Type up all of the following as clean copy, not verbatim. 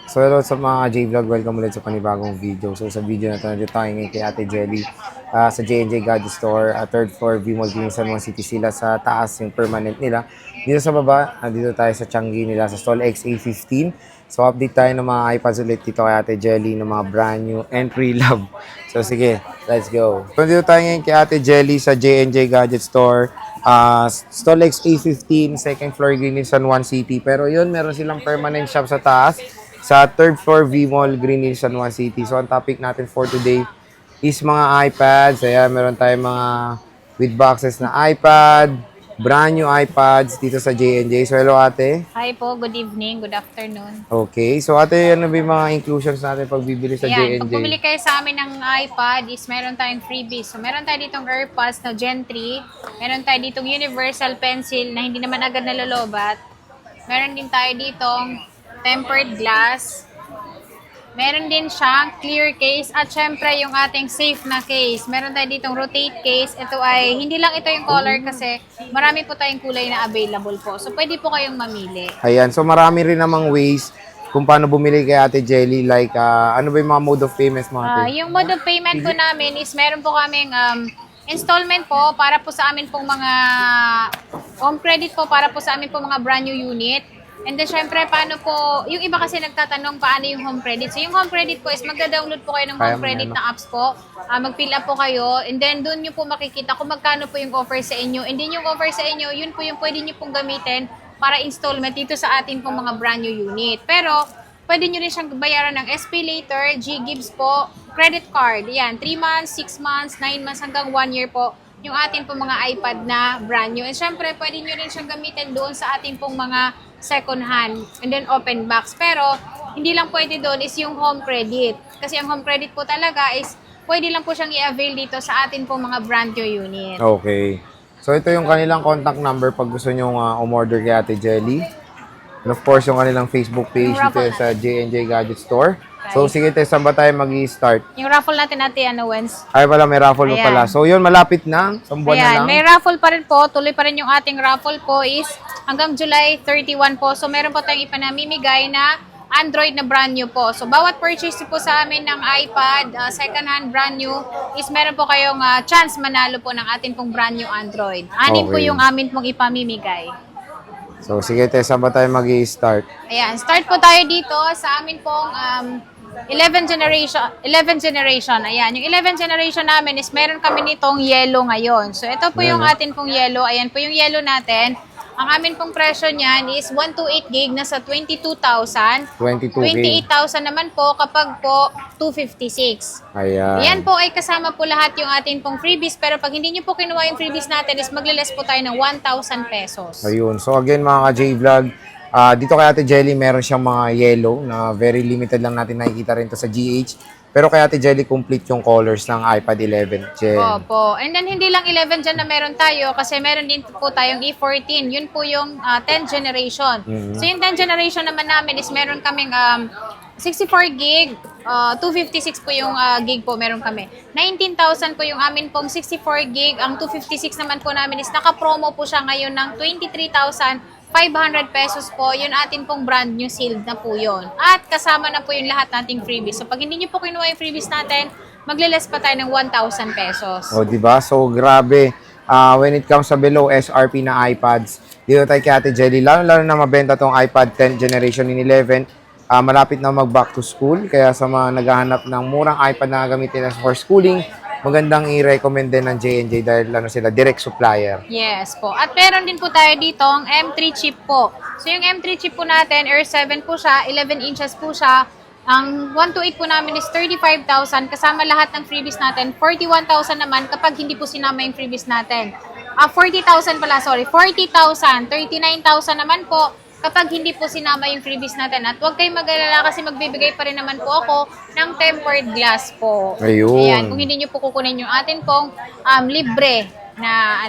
So hello sa mga J-Vlog, welcome ulit sa panibagong video. So sa video na ito, nandito tayo ngayon kay Ate Jelly sa J&J Gadget Store, third floor, V-Mall, San Juan City sila sa taas yung permanent nila. Dito sa baba, dito tayo sa Changi nila sa stall XA15. So update tayo ng mga iPads ulit dito kay Ate Jelly ng mga brand new entry love. So sige, let's go. So dito tayo ngayon kay Ate Jelly sa J&J Gadget Store. Stall XA15, second floor, Greenhill, San Juan City. Pero yun, meron silang permanent shop sa taas sa third floor V-Mall, Greenhill, San Juan City. So, ang topic natin for today is mga iPads. Ayan, meron tayong mga with boxes na iPad, brand new iPads dito sa J&J. So, hello ate. Hi po, good evening, good afternoon. Okay, so ate, ano ba yung mga inclusions natin pag bibili sa Ayan, pag J&J? bumili kayo sa amin ng iPad is meron tayong freebies. So, meron tayo ditong AirPods na Gen 3. Meron tayo ditong Universal Pencil na hindi naman agad nalolobat. Meron din tayo ditong tempered glass. Meron din siyang clear case at syempre yung ating safe na case. Meron tayo ditong rotate case. Ito ay, hindi lang ito yung color kasi marami po tayong kulay na available po. So, pwede po kayong mamili. Ayan, so marami rin namang ways kung paano bumili kay Ate Jelly. Like, ano ba yung mga mode of payments mo ate? Yung mode of payment po namin is meron po kaming installment po para po sa amin pong mga home credit po para po sa amin pong mga brand new unit. And then, syempre, paano po, yung iba kasi nagtatanong paano yung home credit. So, yung home credit po is magda-download po kayo ng Kaya home mo credit yan, na apps po. Mag-fill up po kayo. And then, doon nyo po makikita kung magkano po yung offer sa inyo. And then, yung offer sa inyo, yun po yung pwede nyo pong gamitin para installment dito sa atin pong mga brand new unit. Pero, pwede nyo rin siyang bayaran ng SPay later, G-Gives po, credit card. Yan, 3 months, 6 months, 9 months, hanggang 1 year po yung atin pong mga iPad na brand new. And syempre, pwede nyo rin siyang gamitin doon sa atin pong mga second hand and then open box. Pero, hindi lang pwede doon is yung home credit. Kasi ang home credit po talaga is pwede lang po siyang i-avail dito sa atin pong mga brand new unit. Okay. So, ito yung kanilang contact number pag gusto nyo umorder kay Ate Jelly. And of course, yung kanilang Facebook page Yung dito raffle sa J&J Gadget Store. Okay. So, sige tayo, saan ba tayo mag-i-start? Yung raffle natin Wens. Ay, wala, may raffle pa Ayan. pala. So, yun, malapit na. Isang buwan na Ayan, lang. may raffle pa rin po. Tuloy pa rin yung ating raffle po is hanggang July 31 po. So, meron po tayong ipanamimigay na Android na brand new po. So, bawat purchase po sa amin ng iPad, second hand brand new, is meron po kayong chance manalo po ng ating pong brand new Android. Anim po Okay. yung amin pong ipamimigay. So, sige tayo, saan ba tayo mag-i-start? Ayan, start po tayo dito sa amin pong 11 generation. Ayan, yung 11 generation namin is meron kami nitong yellow ngayon. So, ito po yung atin pong yellow. Ayan po yung yellow natin. Ang amin pong presyo niyan is 128 gig na sa 22,000. 22K. 28,000 naman po kapag po 256. Ayan. Yan po ay kasama po lahat yung atin pong freebies. Pero pag hindi nyo po kinuha yung freebies natin is magliles po tayo ng 1,000 pesos. Ayun. So, again, mga ka-J-Vlog, dito kay Ate Jelly, meron siyang mga yellow na very limited lang natin nakikita rin to sa GH. Pero kay Ate Jelly, complete yung colors ng iPad 11 Gen. Opo. And then, hindi lang 11 dyan na meron tayo kasi meron din po tayong E14. Yun po yung 10th generation. So, yung 10th generation naman namin is meron kaming 64 gig, 256 po yung gig po meron kami. 19,000 po yung amin pong 64 gig. Ang 256 naman po namin is naka-promo po siya ngayon ng 23,500 pesos po. Yun atin pong brand new sealed na po yun. At kasama na po yung lahat nating freebies. So pag hindi nyo po kinuha yung freebies natin, magliles pa tayo ng 1,000 pesos. O, diba? So, grabe. When it comes sa below SRP na iPads, dito tayo kay Ate Jelly, lalo na mabenta tong iPad 10th generation in 11. Malapit na mag-back to school. Kaya sa mga naghahanap ng murang iPad na gamitin for schooling, magandang i-recommend din ng J&J dahil sila, direct supplier. Yes po. At meron din po tayo dito ang M3 chip po. So yung M3 chip po natin, Air 7 po siya, 11 inches po siya. Ang 128 po namin is 35,000 kasama lahat ng freebies natin. 41,000 naman kapag hindi po sinama yung freebies natin. 40,000 pala, sorry. 40,000. 39,000 naman po kapag hindi po sinama yung freebies natin. At huwag kayong mag-alala kasi magbibigay pa rin naman po ako ng tempered glass po. Ayun. Ayan, kung hindi nyo po kukunin yung atin pong libre na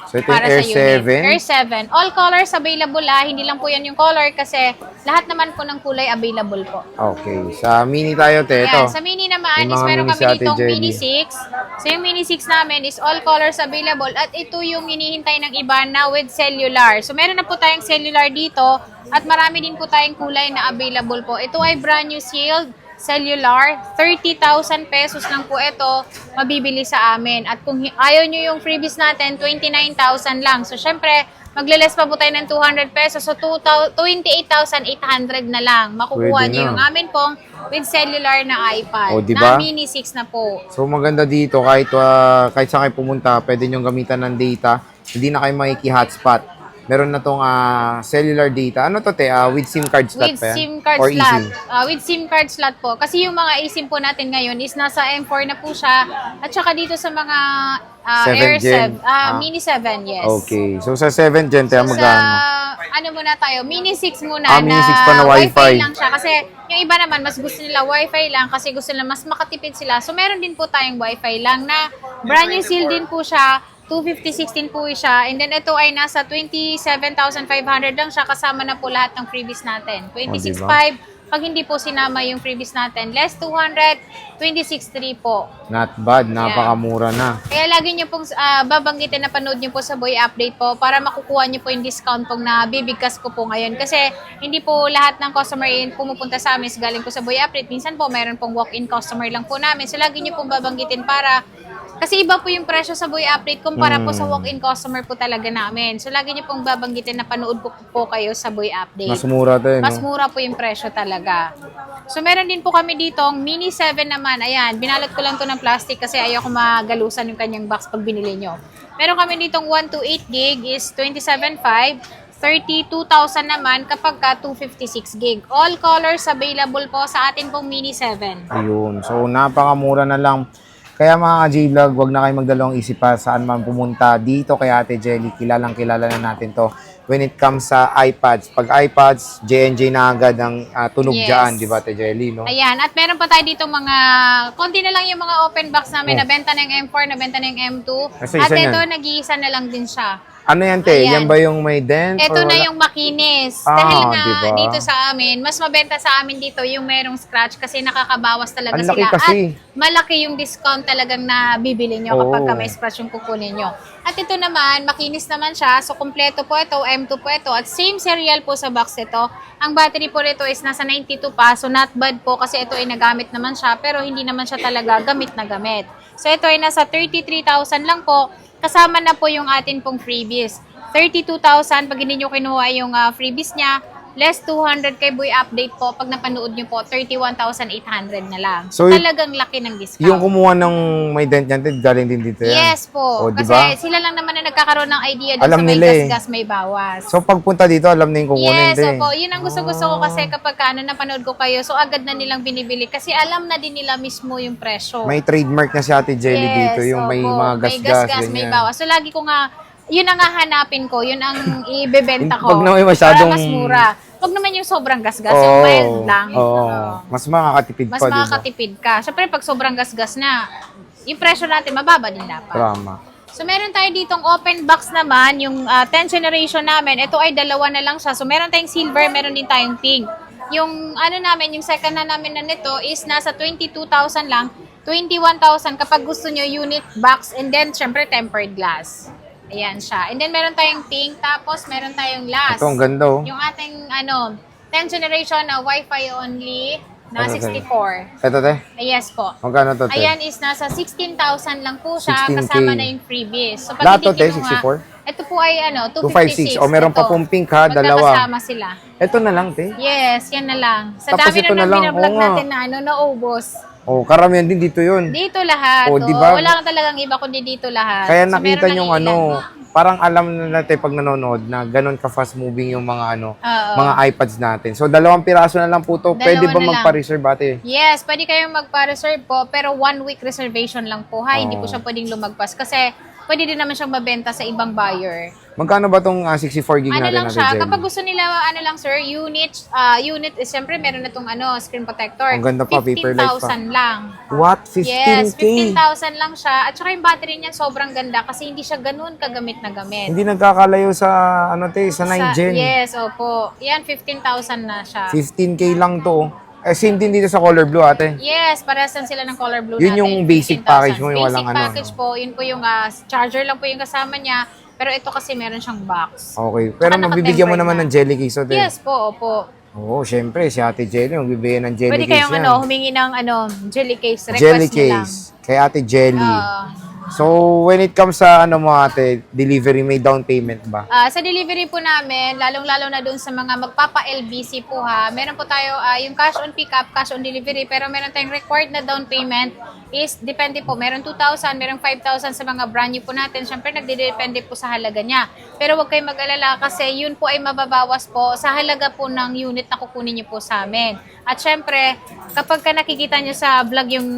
So, ito yung Air 7. Air 7. All colors available hindi lang po yan yung color kasi lahat naman po ng kulay available po. Okay. Sa mini tayo, te. Ito. Yan, sa mini naman Yung is mga meron mini kami sa Ate ditong Jelly. mini 6. So yung mini 6 namin is all colors available at ito yung hinihintay ng iba na with cellular. So meron na po tayong cellular dito at marami din po tayong kulay na available po. Ito ay brand new sealed cellular. 30,000 pesos lang po ito mabibili sa amin. At kung ayaw nyo yung freebies natin, 29,000 lang. So syempre, magle-less pa po tayo ng 200 pesos. So 28,800 na lang. Makukuha Pwede nyo na. yung amin pong with cellular na iPad. O, diba? Na mini 6 na po. So, maganda dito, kahit saan kayo pumunta, pwede nyo gamitan ng data. Hindi na kayo makiki-hotspot. Meron na tong cellular data. Ano to, te? With SIM card slot With pa yan? SIM card Or slot. eSIM? With SIM card slot po. Kasi yung mga eSIM po natin ngayon is nasa M4 na po siya. At saka dito sa mga 7th Air gen. 7, Mini 7, yes. Okay. So, sa 7th gen, te, So, magkano? ano muna tayo, Mini 6 muna Mini 6 pa na Wi-Fi. lang siya. Kasi yung iba naman, mas gusto nila Wi-Fi lang kasi gusto nila mas makatipid sila. So, meron din po tayong Wi-Fi lang na brand new seal din po siya. 250/16 po siya. And then ito ay nasa 27,500 lang siya kasama na po lahat ng freebies natin. 26,500 pag hindi po sinama yung freebies natin. Less 200, 26,300 po. Not bad. Napakamura na. Kaya lagi nyo pong babanggitin na panood nyo po sa Boy Update po para makukuha nyo po yung discount pong nabibigkas ko po ngayon. Kasi hindi po lahat ng customer pumupunta sa amin galing po sa Boy Update. Minsan po mayroon pong walk-in customer lang po namin. So lagi nyo pong babanggitin para kasi iba po yung presyo sa Boy Update kumpara po sa walk-in customer po talaga namin. So lagi nyo pong babanggitin na panood po kayo sa Boy Update. Mas mura to, Mas no? mura po yung presyo talaga. So, meron din po kami ditong Mini 7 naman. Ayan, binalot ko lang to ng plastic kasi ayoko magalusan yung kanyang box pag binili nyo. Meron kami ditong 128 gig is 27,500. 32,000 naman kapag ka 256 gig. All colors available po sa atin pong Mini 7. Ayun. So, napakamura na lang. Kaya mga ka-J-Vlog, wag na kayo magdalawang isip pa saan man pumunta. Dito kay Ate Jelly, kilalang-kilala na natin to. When it comes sa iPads. Pag iPads, J&J na agad ang tunog Yes. dyan, di ba Ate Jelly, no? Ayan, at meron pa tayo dito mga, konti na lang yung mga open box namin, Oh. nabenta na yung M4, nabenta na yung M2. Kasi At isa ito, yan. nag-iisa na lang din siya. Ano yan, te? Ayan. Yan ba yung may dent? Ito or na wala? yung makinis. Ah, Dahil nga diba? dito sa amin, mas mabenta sa amin dito yung merong scratch kasi nakakabawas talaga Ang laki sila. kasi. At malaki yung discount talagang na bibili nyo kapag Oo. ka may scratch yung kukunin nyo. At ito naman, makinis naman siya. So, kompleto po ito, M2 po ito. At same serial po sa box ito. Ang battery po nito is nasa 92 pa. So, not bad po kasi ito ay nagamit naman siya. Pero hindi naman siya talaga gamit na gamit. So, ito ay nasa 33,000 lang po. Kasama na po yung atin pong freebies. 32,000 pag hindi nyo kinuha yung freebies niya. Less 200 kay Boy Update po. Pag napanood nyo po, 31,800 na lang. So, talagang laki ng discount. Yung kumuha ng may dent yan, te, galing din dito yan. Yes po. O, Kasi diba? sila lang naman na nagkakaroon ng idea dun Alam sa may nila eh. gas-gas, may bawas. So, pagpunta dito, alam na yung kukunin, Yes, te. opo. Yun ang gusto-gusto ko kasi kapag napanood ko kayo, so agad na nilang binibili. Kasi alam na din nila mismo yung presyo. May trademark na si Ate Jelly dito, yung may opo. mga May gas-gas, gas-gas, may ganyan. bawas. So lagi ko nga, yun ang hahanapin ko, yun ang ibebenta ko. Pag naman masyadong- Para mas mura. Huwag naman yung sobrang gas-gas, Oo, yung mild lang. oo. Oo. Mas makakatipid Mas pa, di ba? makakatipid ka. Siyempre, pag sobrang gas-gas na, yung presyo natin, mababa din dapat. Drama. So, meron tayo ditong open box naman, yung 10th generation namin. Ito ay dalawa na lang siya. So, meron tayong silver, meron din tayong pink. Yung ano namin, yung second na namin na nito is nasa 22,000 lang. 21,000 kapag gusto nyo unit box and then, syempre, tempered glass. Ayan siya. And then, meron tayong pink, tapos meron tayong last. Ito, ang ganda, oh. Yung ating, 10th generation na Wi-Fi only na Ano, 64. Ito, te. Yes po. Magkano to, te? Ayan is nasa 16,000 lang po siya 16K. kasama na yung freebies. So Lahat to, te, kinuha, 64? ito po ay 256. 256. O, meron pa Ito. pong pink, ha? Dalawa. Magkakasama sila. Ito na lang, te. Yes, yan na lang. Sa Tapos dami ito na na lang. binablog Oo nga. natin na naubos. Oh, karamihan din dito yun. Dito lahat. Oh, Oh, di ba? Wala kang talagang iba kundi dito lahat. Kaya So, nakita meron nyo lang ilan. parang alam na natin pag nanonood na ganun ka fast moving yung mga Oo. mga iPads natin. So, 2 piraso na lang po to. Pwede ba Dalawa na lang. magpa-reserve, ate? Yes, pwede kayong magpa-reserve po, pero 1 week reservation lang po. Ha, hindi Oh. po siya pwedeng lumagpas. Kasi pwede din naman siyang mabenta sa ibang buyer. Magkano ba tong 64 gig Ano natin, lang Ate siya, Jelly? kapag gusto nila, ano lang sir, unit is syempre meron na itong screen protector. Ang ganda pa, Paperlike pa. 15,000 lang. What? 15K? Yes, 15,000 lang siya. At saka yung battery niya sobrang ganda kasi hindi siya ganun kagamit na gamit. Hindi nagkakalayo sa, sa 9 Gen. Yes, opo. Yan, 15,000 na siya. 15K lang to. Same din dito sa color blue, ate. Yes, parehas lang sila ng color blue Yun natin. yung basic 15,000. package mo, yung Basic walang ano, package po, yun po yung charger lang po yung kasama niya. Pero ito kasi meron siyang box. Okay. Pero Tsaka mabibigyan mo naka-tempered naman na. ng jelly case, ate. Yes po, opo. Oo, syempre, si Ate Jelly, magbibigyan ng jelly Pwede case kayong yan. humingi ng jelly case. Request Jelly niyo lang. case. Kay Ate Jelly. Ah. So, when it comes sa mo ate, delivery, may down payment ba? Sa delivery po namin, lalong-lalo na doon sa mga magpapa-LBC po ha, meron po tayo yung cash on pickup, cash on delivery, pero meron tayong required na down payment is depende po. Meron 2,000, meron 5,000 sa mga brand new po natin. Siyempre, nagdedepende po sa halaga niya. Pero huwag kayong mag-alala kasi yun po ay mababawas po sa halaga po ng unit na kukunin niyo po sa amin. At siyempre, kapag ka nakikita niyo sa vlog yung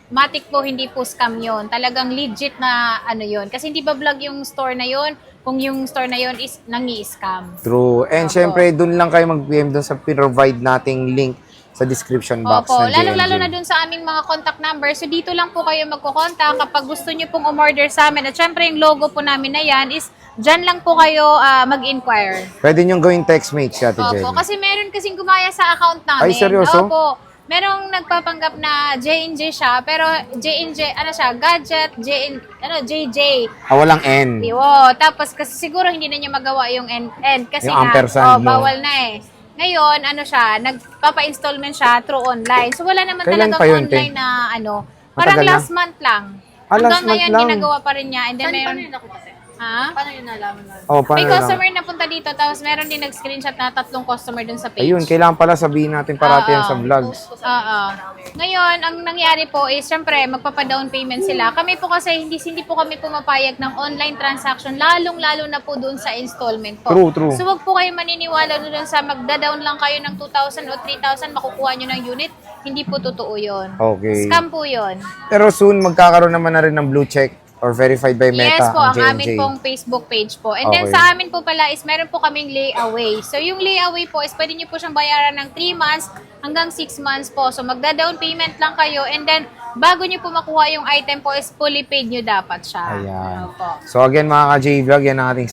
matik po, hindi po scam yon. Talagang legit na yun. Kasi hindi ba vlog yung store na yon kung yung store na yon is nangi-scam. True. And Opo. syempre, dun lang kayo mag-PM dun sa provide nating link sa description box Opo, ng lalong-lalo JNJ. na dun sa aming mga contact number. So, dito lang po kayo magkukontak kapag gusto nyo pong umorder sa amin. At syempre, yung logo po namin na yan is dyan lang po kayo mag-inquire. Pwede niyong gawing textmate si Ate Jelly. Opo, kasi meron kasing gumaya sa account namin. Ay, seryoso? Opo. Merong nagpapanggap na J&J siya, pero J&J, gadget, JJ. Walang N. Tapos kasi siguro hindi na niya magawa yung end kasi Yung ampersand, no? bawal na eh. Ngayon, siya, nagpapa-installment siya through online. So wala naman Kailan talagang pa yun, te? online na parang Matagal na? last month lang. Ah, last Hanggang month ngayon, lang. ginagawa pa rin niya. And then Paano meron, yun nakita sir? ha? Paano yun nalaman na? Oh, paano May lang? customer na punta dito, tapos meron din nag-screenshot na 3 customer dun sa page. Ayun, kailangan pala sabihin natin parati yan sa vlogs. Oo. Ngayon, ang nangyari po is, syempre, magpapa-down payment sila. Kami po kasi, hindi po kami pumapayag ng online transaction, lalong-lalo na po doon sa installment po. True. So, wag po kayo maniniwala doon sa magda-down lang kayo ng 2,000 o 3,000, makukuha nyo ng unit. Hindi po totoo yun. Okay. Scam po yun. Pero soon, magkakaroon naman na rin ng blue check or verified by Meta Yes po, ang ang amin JNJ. pong Facebook page po. And then Okay. sa amin po pala is meron po kaming layaway. So yung layaway po is pwede nyo po siyang bayaran ng 3 months hanggang 6 months po. So magda-down payment lang kayo and then bago nyo po makuha yung item po is fully paid nyo dapat siya. Ayan. Opo. So again mga ka-J-Vlog, yan ang ating